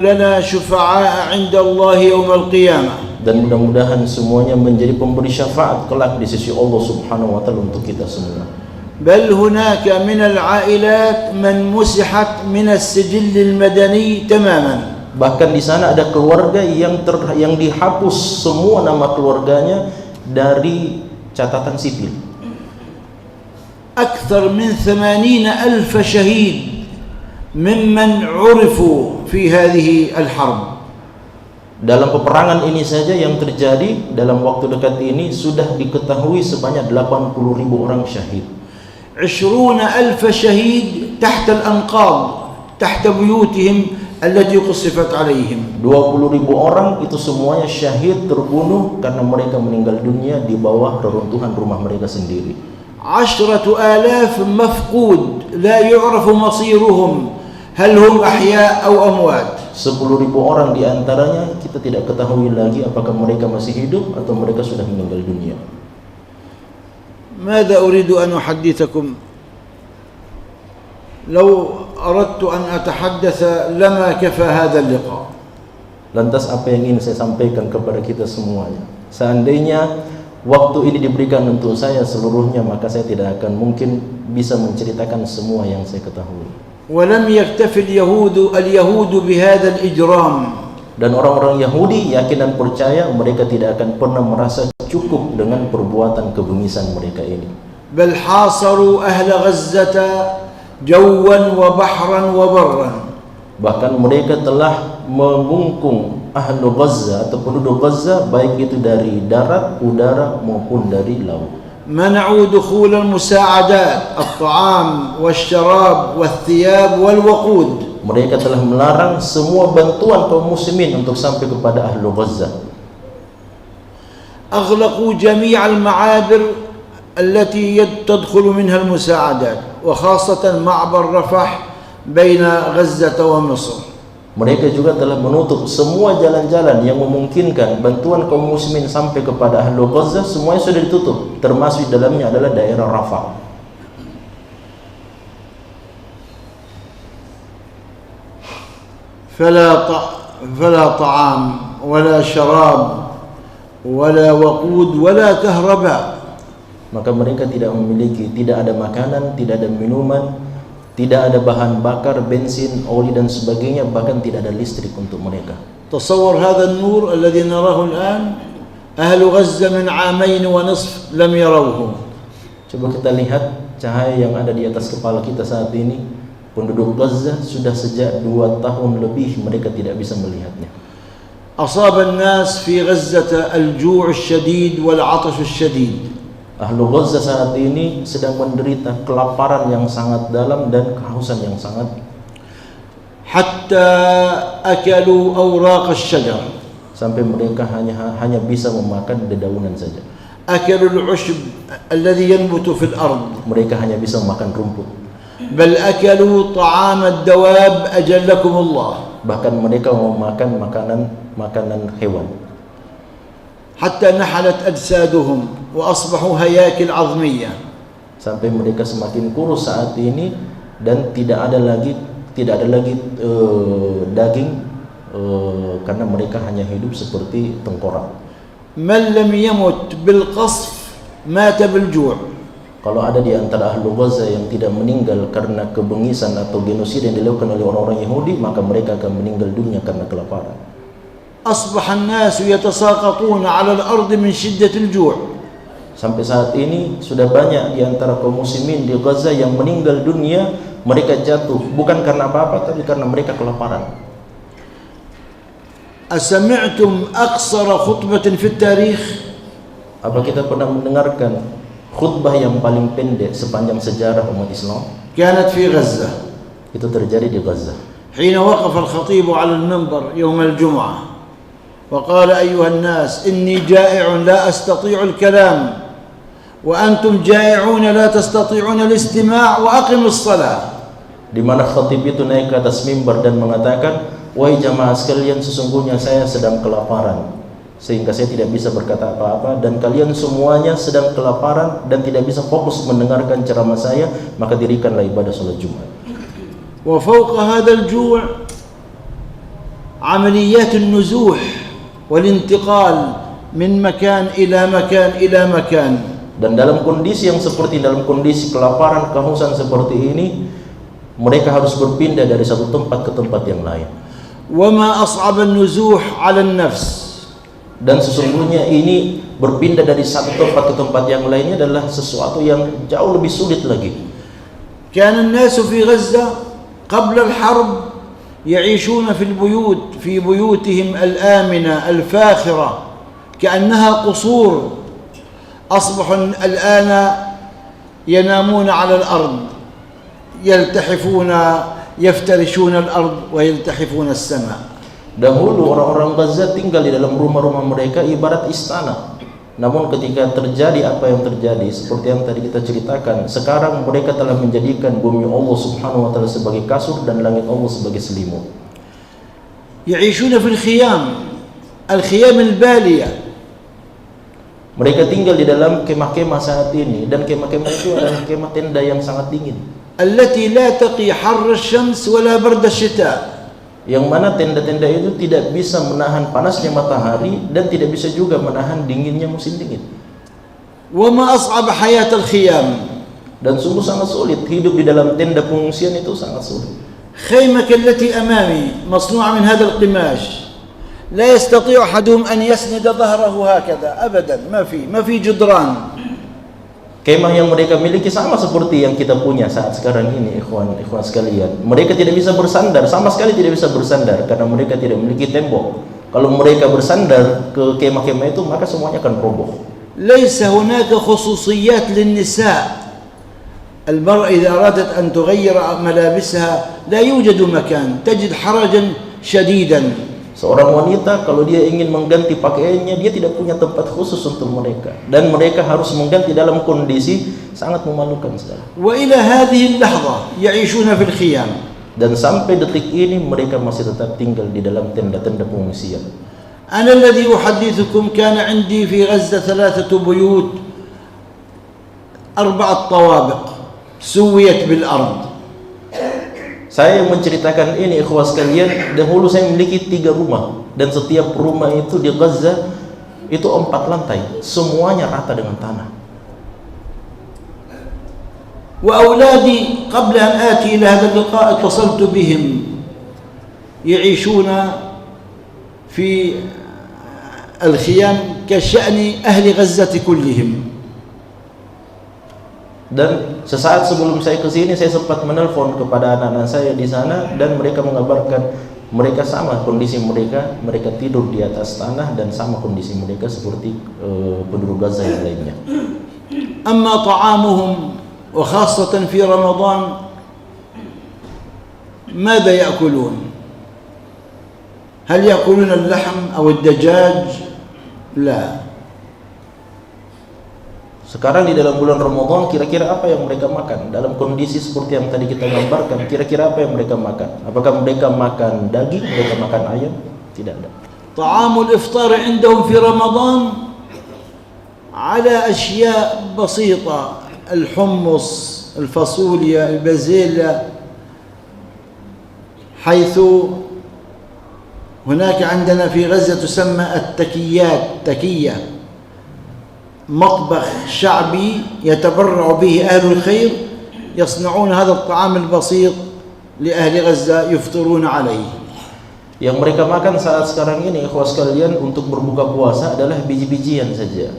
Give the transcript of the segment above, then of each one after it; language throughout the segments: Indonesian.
لنا شفعاء عند الله يوم القيامة. Dan mudah-mudahan semuanya menjadi pemberi syafaat kelak di sisi Allah Subhanahu wa taala untuk kita semua. بل هناك من العائلات من مسحت من السجل المدني تماما. Bahkan di sana ada keluarga yang dihapus semua nama keluarganya dari catatan sipil. أكثر من 80,000 شهيد ممن عرفوا في هذه الحرب. Dalam peperangan ini saja yang terjadi dalam waktu dekat ini sudah diketahui sebanyak 80.000 orang syahid. 20,000 شهيد تحت الأنقاض تحت بيوتهم التي قصفت عليهم. 20.000 orang itu semuanya syahid terbunuh karena mereka meninggal dunia di bawah reruntuhan rumah mereka sendiri. 10,000 مفقود لا يعرف مصيرهم هل هم أحياء أو أموات. 10.000 orang diantaranya kita tidak ketahui lagi apakah mereka masih hidup atau mereka sudah meninggal dunia. ماذا أريد أن أحدثكم؟ لو أردت أن أتحدث لما كفى هذا اللقاء. Lantas apa yang ingin saya sampaikan kepada kita semuanya? Seandainya waktu ini diberikan untuk saya seluruhnya, maka saya tidak akan mungkin bisa menceritakan semua yang saya ketahui. ولم يكتف اليهود بهذا الإجرام. Dan orang-orang Yahudi yakin dan percaya mereka tidak akan pernah merasa cukup dengan perbuatan kebengisan mereka ini. بل حاصروا أهل غزة جوا وبحرا وبرا. Bahkan mereka telah mengungkung ahlu Gaza atau penduduk Gaza, baik itu dari darat, udara maupun dari laut. منعوا دخول المساعدات الطعام والشراب والثياب والوقود. Mereka telah melarang semua bantuan kaum muslimin untuk sampai kepada ahlu Gaza. أغلقوا جميع المعابر التي تدخل منها المساعدات وخاصة معبر رفح بين غزة ومصر. Mereka juga telah menutup semua jalan-jalan yang memungkinkan bantuan kaum muslimin sampai kepada ahlu Gaza, semuanya sudah ditutup, termasuk dalamnya adalah daerah Rafah. فلا طعام ولا شراب ولا وقود ولا كهرباء. Maka mereka tidak memiliki, tidak ada makanan, tidak ada minuman, tidak ada bahan bakar, bensin, oli dan sebagainya, bahkan tidak ada listrik untuk mereka. تصور هذا النور الذي نراه الآن أهل غزة من 2.5 عام لم يروه. Coba kita lihat cahaya yang ada di atas kepala kita saat ini. Penduduk Gaza sudah sejak 2 tahun lebih mereka tidak bisa melihatnya. أصاب الناس في غزة الجوع الشديد والعطش الشديد. Ahlu Gaza saat ini sedang menderita kelaparan yang sangat dalam dan kehausan yang sangat. حتى أكلوا أوراق الشجر. Sampai mereka hanya bisa memakan dedaunan saja. أكلوا العشب الذي ينبت في الأرض. Mereka hanya bisa memakan rumput. بل أكلوا طعام الدواب أجلكم الله. Bahkan mereka memakan makanan hewan. حتى نحلت أجسادهم وأصبحوا هياكل عظمية. Sampai mereka semakin kurus saat ini dan tidak ada lagi daging karena mereka hanya hidup seperti tengkorak. من لم يمت بالقصف مات بالجوع. Kalau ada di antara ahlu Gaza yang tidak meninggal karena kebengisan atau genosida yang dilakukan oleh orang-orang Yahudi, maka mereka akan meninggal dunia karena kelaparan. أصبح الناس يتساقطون على الأرض من شدة الجوع. Sampai saat ini sudah banyak di antara kaum muslimin di Gaza yang meninggal dunia, mereka jatuh bukan karena apa-apa tapi karena mereka kelaparan. أسمعتم أقصر خطبة في التاريخ؟ Apa kita pernah mendengarkan khutbah yang paling pendek sepanjang sejarah umat Islam? كانت في غزة. Itu terjadi di Gaza. حين وقف الخطيب على المنبر يوم الجمعة وقال أيها الناس إني جائع لا أستطيع الكلام وأنتم جائعون لا تستطيعون الاستماع وأقم الصلاة. Di mana khatib itu naik ke atas mimbar dan mengatakan, wahai jamaah sekalian, sesungguhnya saya sedang kelaparan sehingga saya tidak bisa berkata apa-apa, dan kalian semuanya sedang kelaparan dan tidak bisa fokus mendengarkan ceramah saya, maka dirikanlah ibadah salat Jumat. وفوق هذا الجوع عمليات النزوح والانتقال من مكان إلى مكان إلى مكان. Dan dalam kondisi yang seperti dalam kondisi kelaparan, kehausan seperti ini, mereka harus berpindah dari satu tempat ke tempat yang lain. وما أصعب النزوح على النفس. Dan sesungguhnya ini berpindah dari satu tempat ke tempat yang lainnya adalah sesuatu yang jauh lebih sulit lagi. كان الناس في غزة قبل الحرب يعيشون في البيوت في بيوتهم الآمنة الفاخرة كأنها قصور. أصبحوا الآن ينامون على الأرض يلتحفون يفترشون الأرض ويلتحفون السماء. Dahulu orang-orang Gaza tinggal di dalam rumah-rumah mereka ibarat istana. Namun ketika terjadi apa yang terjadi seperti yang tadi kita ceritakan, sekarang mereka telah menjadikan bumi Allah Subhanahu wa taala sebagai kasur dan langit Allah sebagai selimut. يعيشون في الخيام البالية. Mereka tinggal di dalam kemah-kemah saat ini, dan kemah-kemah itu adalah kemah tenda yang sangat dingin. التي لا تقي حر الشمس ولا برد الشتاء. Yang mana tenda-tenda itu tidak bisa menahan panasnya matahari dan tidak bisa juga menahan dinginnya musim dingin. وما أصعب حياة الخيام. Dan sungguh sangat sulit hidup di dalam tenda pengungsian, itu sangat sulit. خيمك التي أمامي مصنوعة من هذا القماش. لا يستطيع أحدهم أن يسند ظهره هكذا أبدا. ما في جدران. Kemah yang mereka miliki sama seperti yang kita punya saat sekarang ini, ikhwan sekalian. Mereka tidak bisa bersandar, sama sekali tidak bisa bersandar karena mereka tidak memiliki tembok. Kalau mereka bersandar ke kemah-kemah itu, maka semuanya akan roboh. ليس هناك خصوصيات للنساء. المرأة إذا أرادت أن تغير ملابسها لا يوجد مكان، تجد حرجا شديدا. Seorang wanita kalau dia ingin mengganti pakaiannya, dia tidak punya tempat khusus untuk mereka, dan mereka harus mengganti dalam kondisi sangat memalukan sekali. وإلى هذه اللحظة يعيشون في الخيام. Dan sampai detik ini mereka masih tetap tinggal di dalam tenda-tenda pengungsian. أنا الذي أحدثكم كان عندي في غزة 3 بيوت 4 طوابق سويت بالأرض. Saya yang menceritakan ini, ikhwah sekalian, dahulu saya memiliki 3 rumah, dan setiap rumah itu di Gaza itu 4 lantai, semuanya rata dengan tanah. وأولادي قبل أن آتي إلى هذا اللقاء اتصلت بهم يعيشون في الخيام كشأن أهل غزة كلهم. Dan sesaat sebelum saya ke sini, saya sempat menelpon kepada anak-anak saya di sana, dan mereka mengabarkan mereka sama kondisi mereka, mereka tidur di atas tanah dan sama kondisi mereka seperti penduduk Gaza yang lainnya. أما طعامهم وخاصة في رمضان ماذا يأكلون؟ هل يأكلون اللحم أو الدجاج؟ لا. Sekarang di dalam bulan Ramadan, kira-kira apa yang mereka makan? Dalam kondisi seperti yang tadi kita gambarkan, kira-kira apa yang mereka makan? Apakah mereka makan daging? Mereka makan ayam? Tidak ada. طعام الإفطار عندهم في رمضان على أشياء بسيطة، الحمص، الفاصوليا، البازيلا، حيث هناك عندنا في غزة تسمى التكيات، تكية، مطبخ شعبي يتبرع به أهل الخير، يصنعون هذا الطعام البسيط لأهل غزة يفطرون عليه. Yang mereka makan saat sekarang ini, ikhwah sekalian, untuk berbuka puasa adalah biji-bijian saja.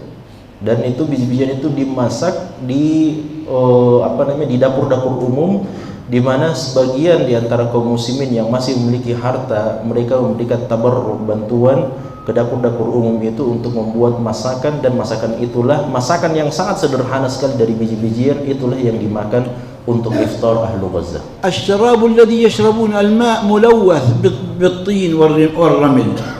Dan itu biji-bijian itu dimasak di di dapur-dapur umum, di mana sebagian di antara kaum muslimin yang masih memiliki harta, mereka memberikan tabarruk, bantuan ke dapur-dapur umum itu untuk membuat masakan, dan masakan itulah masakan yang sangat sederhana sekali dari biji-bijian, itulah yang dimakan untuk iftar ahlu Gaza. الشراب الذي يشربون الماء ملوث بالطين والرمل.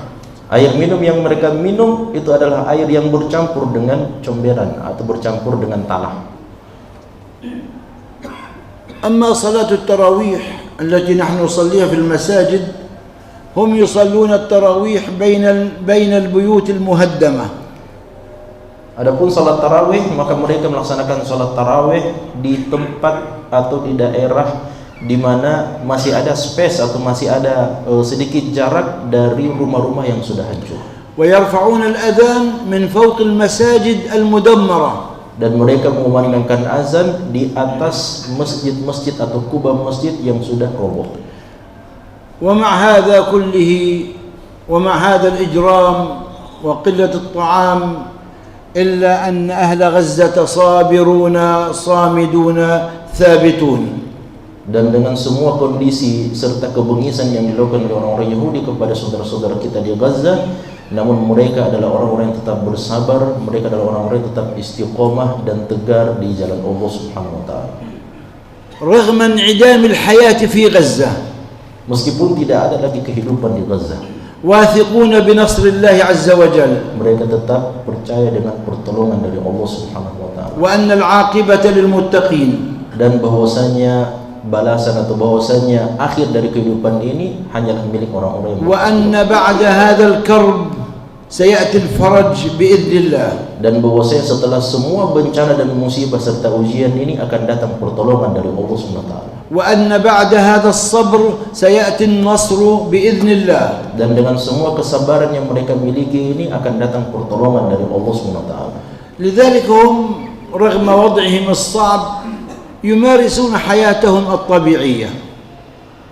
Air minum yang mereka minum itu adalah air yang bercampur dengan comberan atau bercampur dengan tanah. أما صلاة التراويح التي نحن نصليها في المساجد هم يصلون التراويح بين البيوت المهدمة. Adapun salat tarawih, maka mereka melaksanakan salat tarawih di tempat atau di daerah di mana masih ada space atau masih ada sedikit jarak dari rumah-rumah yang sudah hancur. ويرفعون الأذان من فوق المساجد المدمرة. Dan mereka mengumandangkan azan di atas masjid-masjid atau kubah masjid yang sudah roboh. ومع هذا كله ومع هذا الإجرام وقلة الطعام إلا أن أهل غزة صابرون صامدون ثابتون. Dan dengan semua kondisi serta kebengisan yang dilakukan oleh orang-orang Yahudi kepada saudara-saudara kita di Gaza, namun mereka adalah orang-orang yang tetap bersabar, mereka adalah orang-orang yang tetap istiqomah dan tegar di jalan Allah Subhanahu wa taala. رغم انعدام الحياة في غزة، meskipun tidak ada lagi kehidupan di Gaza, واثقون بنصر الله عز وجل، mereka tetap percaya dengan pertolongan dari Allah Subhanahu wa taala. وأن العاقبة للمتقين. Dan bahwasanya balasan atau bahwasanya akhir dari kehidupan ini hanyalah milik orang-orang yang وأن بعد هذا الكرب سيأتي الفرج بإذن الله. Dan bahwasanya setelah semua bencana dan musibah serta ujian ini akan datang pertolongan dari Allah Subhanahu wa taala. وأن بعد هذا الصبر سيأتي النصر بإذن الله. Dan dengan semua kesabaran yang mereka miliki ini akan datang pertolongan dari Allah Subhanahu wa taala. لذلك هم رغم وضعهم الصعب يمارسون حياتهم الطبيعية.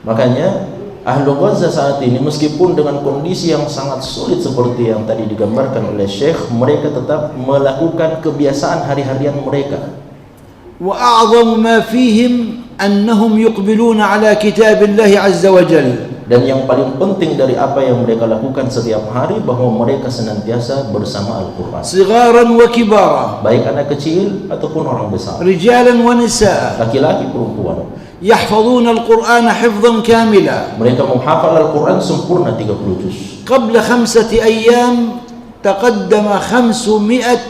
Makanya ahlu Gaza saat ini meskipun dengan kondisi yang sangat sulit seperti yang tadi digambarkan oleh Syekh, mereka tetap melakukan kebiasaan hari-harian mereka. وأعظم ما فيهم أنهم يقبلون على كتاب الله عز وجل. Dan yang paling penting dari apa yang mereka lakukan setiap hari, bahwa mereka senantiasa bersama Al-Quran, صغارا وكبارا، baik anak kecil ataupun orang besar, رجالا ونساء، laki-laki perempuan. يحفظون القرآن حفظا كاملا. Mereka menghafal Al-Quran sempurna 30 juz. قبل 5 أيام تقدم 500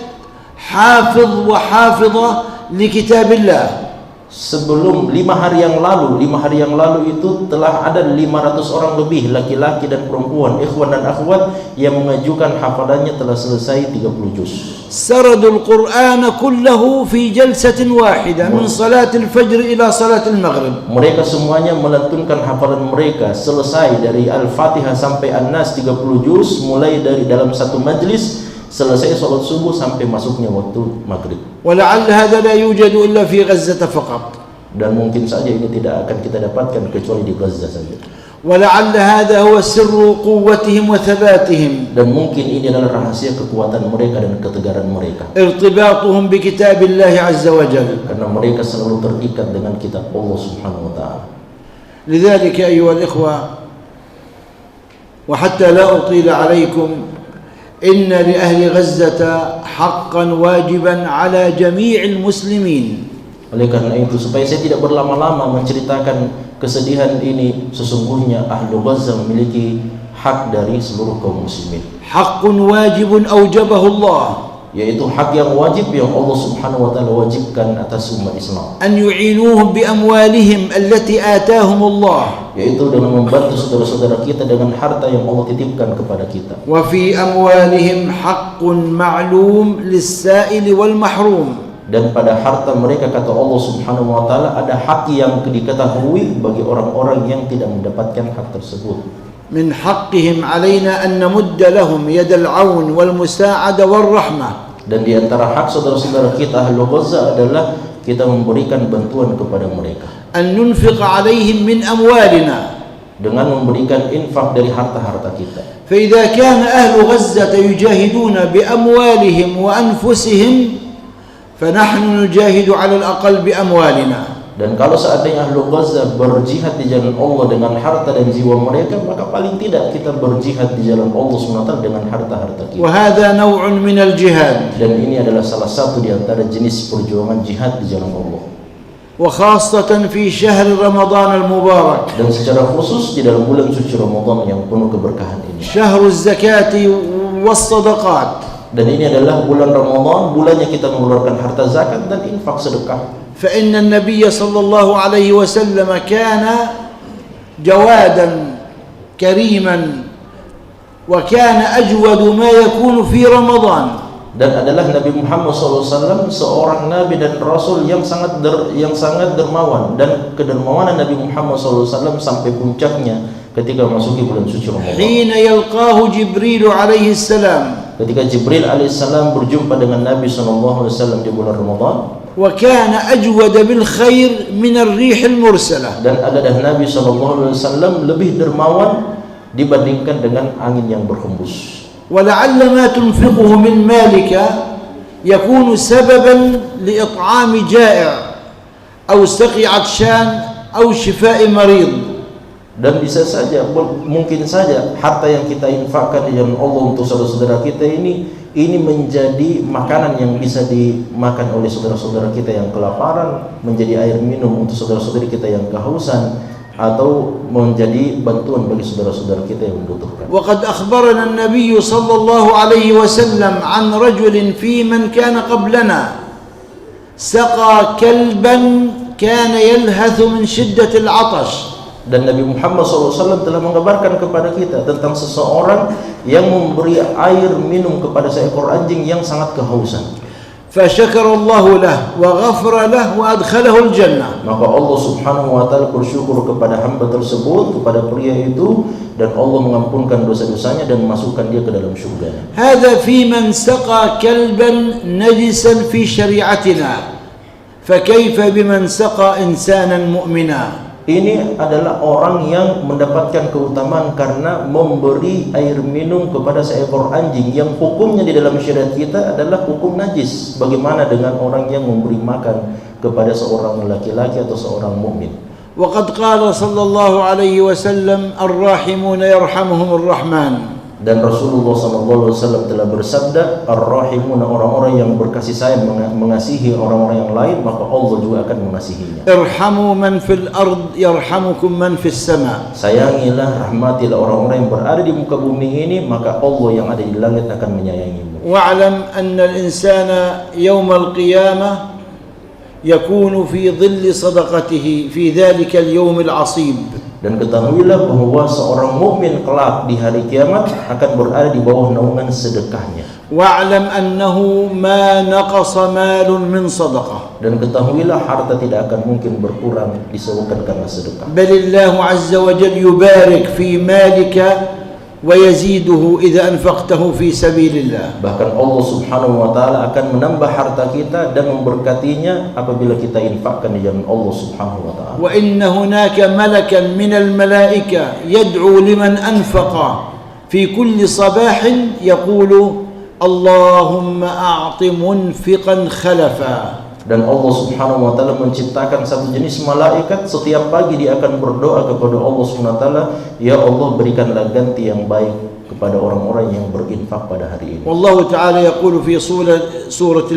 حافظ وحافظة لكتاب الله. Sebelum 5 hari yang lalu itu telah ada 500 orang lebih laki-laki dan perempuan, ikhwan dan akhwat, yang mengajukan hafalannya telah selesai 30 juz. سردوا القرآن كله في جلسة واحدة من صلاة الفجر إلى صلاة المغرب. Mereka semuanya melantunkan hafalan mereka selesai dari Al-Fatihah sampai An-Nas 30 juz, mulai dari dalam satu majlis, selesai salat subuh sampai masuknya waktu maghrib. ولعل هذا لا يوجد إلا في غزة فقط. Dan mungkin saja ini tidak akan kita dapatkan kecuali di Gaza saja. ولعل هذا هو سر قوتهم وثباتهم. Dan mungkin ini adalah rahasia kekuatan mereka dan ketegaran mereka. ارتباطهم بكتاب الله عز وجل. Karena mereka selalu terikat dengan kitab Allah Subhanahu wa taala. لذلك أيها الإخوة، وحتى لا أطيل عليكم، إن لأهل غزة حقا واجبا على جميع المسلمين. Oleh karena itu, supaya saya tidak berlama-lama menceritakan kesedihan ini, sesungguhnya ahlu Gaza memiliki hak dari seluruh kaum muslimin. حق واجب أوجبه الله. Yaitu hak yang wajib yang Allah Subhanahu wa taala wajibkan atas umat Islam. أن يعينوهم بأموالهم التي آتاهم الله. Yaitu dengan membantu saudara-saudara kita dengan harta yang Allah titipkan kepada kita. وفي أموالهم حق معلوم للسائل والمحروم. Dan pada harta mereka, kata Allah Subhanahu wa taala, ada hak yang diketahui bagi orang-orang yang tidak mendapatkan hak tersebut. من حقهم علينا أن نمد لهم يد العون والمساعدة والرحمة. Dan di antara hak saudara-saudara kita ahlu Gaza adalah kita memberikan bantuan kepada mereka. أن ننفق عليهم من أموالنا. Dengan memberikan infak dari harta-harta kita. فإذا كان أهل غزة يجاهدون بأموالهم وأنفسهم فنحن نجاهد على الأقل بأموالنا. Dan kalau seandainya ahlu Gaza berjihad di jalan Allah dengan harta dan jiwa mereka, maka paling tidak kita berjihad di jalan Allah SWT dengan harta-harta kita. وهذا نوع من الجهاد. Dan ini adalah salah satu di antara jenis perjuangan jihad di jalan Allah. وخاصة في شهر رمضان المبارك. Dan secara khusus di dalam bulan suci Ramadan yang penuh keberkahan ini. شهر الزكاة والصدقات. Dan ini adalah bulan Ramadan, bulannya kita mengeluarkan harta zakat dan infak sedekah. فإن النبي صلى الله عليه وسلم كان جوادا كريما وكان أجود ما يكون في رمضان. dan adalah Nabi Muhammad SAW seorang Nabi dan Rasul yang sangat dermawan, dan kedermawanan Nabi Muhammad SAW sampai puncaknya ketika masuki bulan suci Ramadan. حين يلقاه جبريل عليه السلام Ketika Jibril alaihissalam berjumpa dengan Nabi SAW di bulan Ramadan, وكان أجود بالخير من الريح المرسلة. dan adalah Nabi SAW lebih dermawan dibandingkan dengan angin yang berhembus. ولعل ما تنفقه من مالك يكون سببا لإطعام جائع أو سقي عطشان أو شفاء مريض. Dan bisa saja, mungkin saja harta yang kita infakkan di jalan Allah untuk saudara-saudara kita ini menjadi makanan yang bisa dimakan oleh saudara-saudara kita yang kelaparan, menjadi air minum untuk saudara-saudari kita yang kehausan, atau menjadi bantuan bagi saudara-saudara kita yang membutuhkan. وقد أخبرنا النبي صلى الله عليه وسلم عن رجل في من كان قبلنا سقى كلبا كان يلهث من شدة العطش. Dan Nabi Muhammad SAW telah mengabarkan kepada kita tentang seseorang yang memberi air minum kepada seekor anjing yang sangat kehausan. فشكر الله له وغفر له وأدخله الجنة. Maka Allah Subhanahu wa taala bersyukur kepada hamba tersebut, kepada pria itu, dan Allah mengampunkan dosa-dosanya dan memasukkan dia ke dalam surga. هذا في من سقى كلبا نجسا في شريعتنا فكيف بمن سقى إنسانا مؤمنا. Ini adalah orang yang mendapatkan keutamaan karena memberi air minum kepada seekor anjing yang hukumnya di dalam syariat kita adalah hukum najis. Bagaimana dengan orang yang memberi makan kepada seorang laki-laki atau seorang mukmin? وقد قال صلى الله عليه وسلم الراحمون يرحمهم الرحمن. Dan Rasulullah SAW telah bersabda, Ar-Rahimuna, orang-orang yang berkasih sayang mengasihi orang-orang yang lain, maka Allah juga akan mengasihinya. ارحموا من في الأرض يرحمكم من في السماء. Sayangilah, rahmatilah orang-orang yang berada di muka bumi ini, maka Allah yang ada di langit akan menyayangimu. واعلم أن الإنسان يوم القيامة يكون في ظل صدقته في ذلك اليوم العصيب. Dan ketahuilah bahwa seorang mukmin kelak di hari kiamat akan berada di bawah naungan sedekahnya. واعلم أنه ما نقص مال من صدقة. Dan ketahuilah harta tidak akan mungkin berkurang disebabkan karena sedekah. بل الله عز وجل يبارك في مالك ويزيده إذا أنفقته في سبيل الله. Bahkan Allah Subhanahu wa taala akan menambah harta kita dan memberkatinya apabila kita infakkan di jalan Allah Subhanahu wa taala. وإن هناك ملكا من الملائكة يدعو لمن أنفق في كل صباح يقول اللهم أعط منفقا خلفا. Dan Allah Subhanahu wa taala menciptakan satu jenis malaikat, setiap pagi dia akan berdoa kepada Allah Subhanahu wa taala, ya Allah berikanlah ganti yang baik kepada orang-orang yang berinfak pada hari ini. والله تعالى يقول في سورة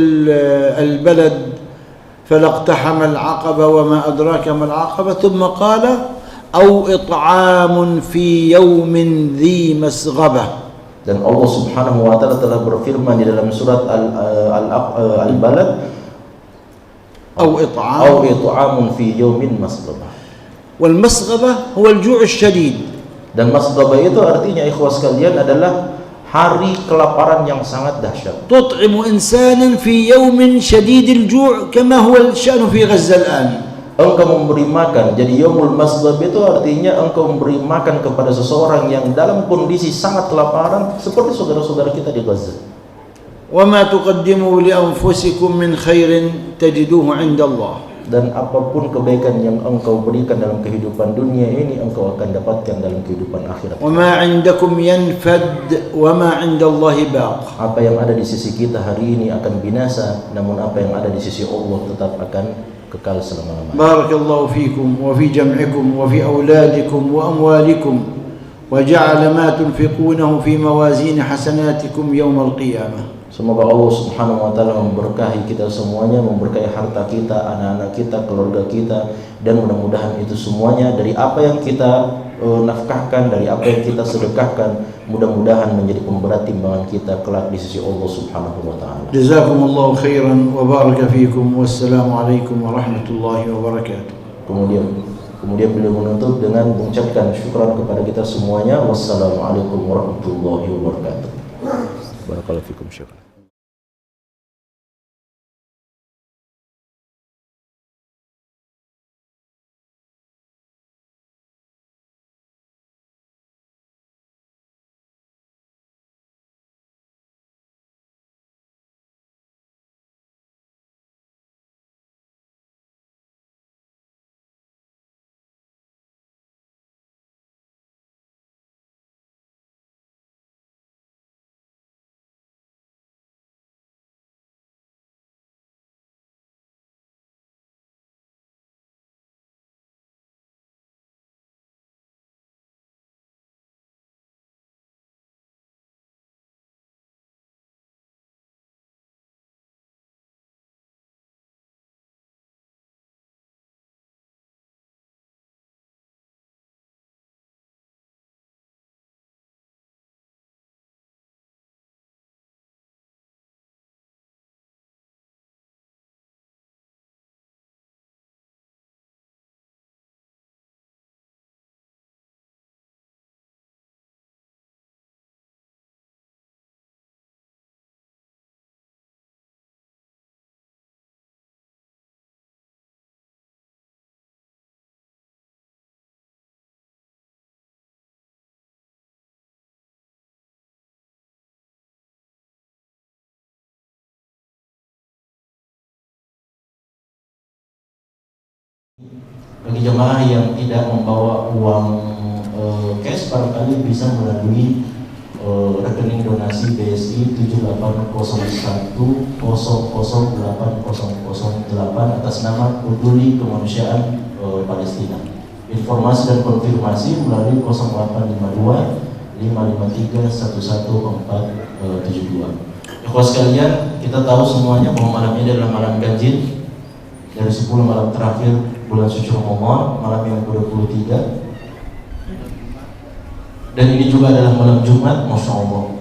البلد فلا اقتحم العقبة وما أدراك ما العقبة ثم قال أو إطعام في يوم ذي مسغبة. Dan Allah Subhanahu wa taala telah berfirman di dalam surat Al-Balad, أو إطعام في يوم مسغبة. والمسغبة هو الجوع الشديد. Dan masghaba itu artinya ikhwas sekalian adalah hari kelaparan yang sangat dahsyat. تطعم إنسانا في يوم شديد الجوع كما هو الشأن في غزة الآن. Engkau memberi makan, jadi yaumul masghab itu artinya engkau memberi makan kepada seseorang yang dalam kondisi sangat kelaparan seperti saudara-saudara kita di Gaza. وما تقدموا لأنفسكم من خير تجدوه عند الله. Dan apapun kebaikan yang engkau berikan dalam kehidupan dunia ini, engkau akan dapatkan dalam kehidupan akhirat. وما عندكم ينفد وما عند الله باق. Apa yang ada di sisi kita hari ini akan binasa, namun apa yang ada di sisi Allah tetap akan kekal selama-lamanya. بارك الله فيكم وفي جمعكم وفي أولادكم وأموالكم وجعل ما تنفقونه في موازين حسناتكم يوم القيامة. Semoga Allah Subhanahu wa taala memberkahi kita semuanya, memberkahi harta kita, anak-anak kita, keluarga kita, dan mudah-mudahan itu semuanya dari apa yang kita nafkahkan, dari apa yang kita sedekahkan, mudah-mudahan menjadi pemberat timbangan kita kelak di sisi Allah Subhanahu wa taala. Jazakumullahu khairan wa baraka fikum. Wassalamu alaikum warahmatullahi wabarakatuh. Kemudian beliau menutup dengan mengucapkan syukran kepada kita semuanya. Wassalamualaikum warahmatullahi wabarakatuh. Barakallahu fikum, syukran. Bagi jemaah yang tidak membawa uang cash, barangkali bisa melalui rekening donasi BSI 7801008008 atas nama Peduli Kemanusiaan Palestina. Informasi dan konfirmasi melalui 0852 553 11472. Ikhwas sekalian, kita tahu semuanya bahwa malam ini adalah malam ganjil dari 10 malam terakhir bulan suci Ramadan, malam yang ke-23. Dan ini juga adalah malam Jumat, Masya Allah.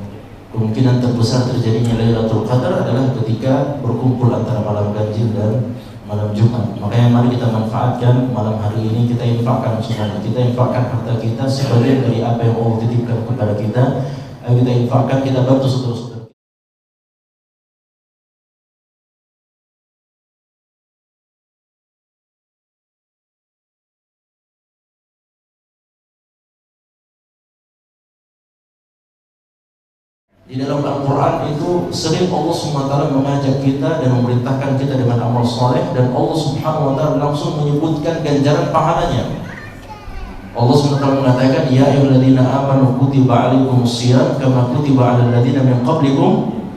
Kemungkinan terbesar terjadinya Lailatul Qadar adalah ketika berkumpul antara malam ganjil dan malam Jumat. Makanya mari kita manfaatkan malam hari ini, kita infakkan semuanya. Kita infakkan harta kita sebagian dari apa yang Allah titipkan kepada kita. Ayo kita infakkan, kita bantu saudara-saudara. Di dalam Al-Quran itu sering Allah SWT mengajak kita dan memerintahkan kita dengan amal soleh, dan Allah Subhanahu Wa Taala langsung menyebutkan ganjaran pahalanya. Allah SWT mengatakan, Ya ayyuhalladzina amanu kutiba alaikumus shiyam kama kutiba alal ladzina min qablikum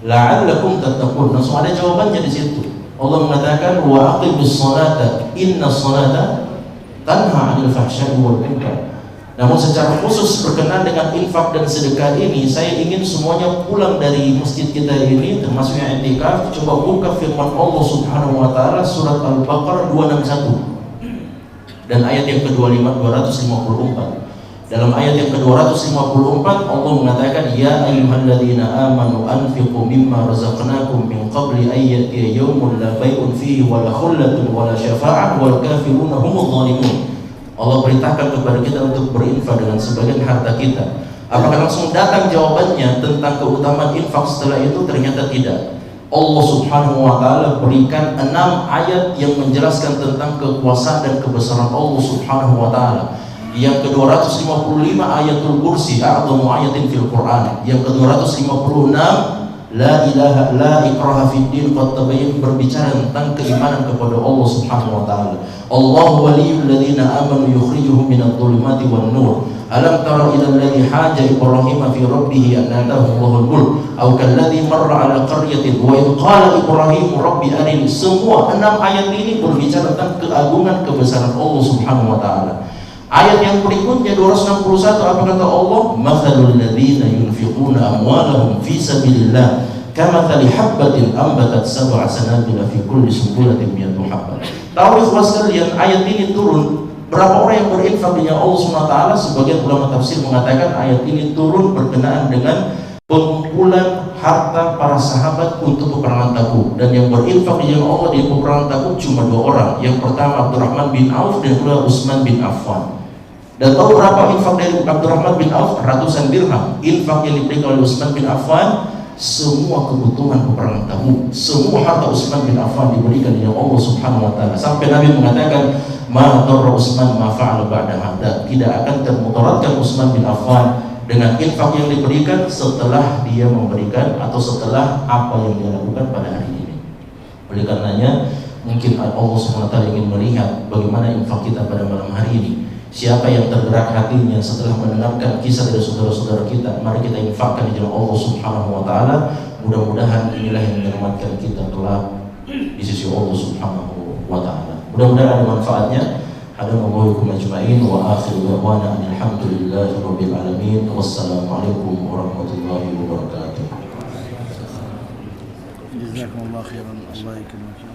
la'allakum tattaqun. Langsung ada jawabannya di situ. Allah mengatakan, Wa aqimis sholata inna sholata tanha 'anil fahsya'i wal munkar. Namun secara khusus berkenaan dengan infak dan sedekah ini, saya ingin semuanya pulang dari masjid kita ini, termasuk yang i'tikaf, coba buka firman Allah Subhanahu Wa Taala surat Al-Baqarah 261 dan ayat yang ke-254. Dalam ayat yang ke-254 Allah mengatakan, Ya ayyuhalladzina amanu anfiqu mimma razaqnakum min qabli an ya'tiya yawmun la bay'un fihi wa la khullatun wa la syafa'ah wal kafiruna humudz zalimun. Allah perintahkan kepada kita untuk berinfak dengan sebagian harta kita. Apakah langsung datang jawabannya tentang keutamaan infak setelah itu? Ternyata tidak. Allah Subhanahu Wa Taala berikan 6 ayat yang menjelaskan tentang kekuasaan dan kebesaran Allah Subhanahu Wa Taala. Yang ke-255 ayatul kursi, a'dhamu ayatin fil Quran. Yang ke-256 La ilaha la ikraha fid din qad tabayyan, berbicara tentang keimanan kepada Allah Subhanahu Wa Taala. Allahu waliyul ladzina amanu yukhrijuhum minadh dhulumati wan nur. Alam tara ila alladhi haja Ibrahim fi rabbih an atahu Allahul mulk aw kalladhi marra ala qaryatin wa id qala Ibrahim rabbi arini. Semua 6 ayat ini berbicara tentang keagungan kebesaran Allah Subhanahu Wa Taala. Ayat yang berikutnya 261, apa kata Allah? Mathalul ladzina yunfiquna amwalahum fi sabilillah kamathali habbatin ambatat sab'a sanabila fi kulli sunbulatin mi'atu habbah. Tahu ikhwas sekalian, ayat ini turun, berapa orang yang berinfak dengan Allah SWT? Sebagian ulama tafsir mengatakan ayat ini turun berkenaan dengan pengumpulan harta para sahabat untuk peperangan Tabuk, dan yang berinfak di jalan Allah di peperangan Tabuk cuma 2 orang. Yang pertama Abdurrahman bin Auf dan kedua Utsman bin Affan. Dan tahu berapa infak dari Abdurrahman bin Auf? Ratusan dirham. Infak yang diberikan oleh Utsman bin Affan, semua kebutuhan peperangan Tabuk, semua harta Utsman bin Affan diberikan oleh Allah Subhanahu Wa Taala. Sampai Nabi mengatakan, Ma darra Utsman ma fa'ala ba'da hadza. Tidak akan termudaratkan Utsman bin Affan dengan infak yang diberikan setelah dia memberikan atau setelah apa yang dia lakukan pada hari ini. Oleh karenanya, mungkin Allah SWT ingin melihat bagaimana infak kita pada malam hari ini. Siapa yang tergerak hatinya setelah mendengarkan kisah dari saudara-saudara kita, mari kita infakkan di jalan Allah Subhanahu Wa Taala. Mudah-mudahan inilah yang menyelamatkan kita kelak di sisi Allah Subhanahu Wa Taala. Mudah-mudahan ada manfaatnya. Ada wabillahi ajma'in wa akhiru da'wana alhamdulillahi rabbil alamin. Wassalamualaikum warahmatullahi wabarakatuh. Jazakumullah khairan. Allah yakrimak.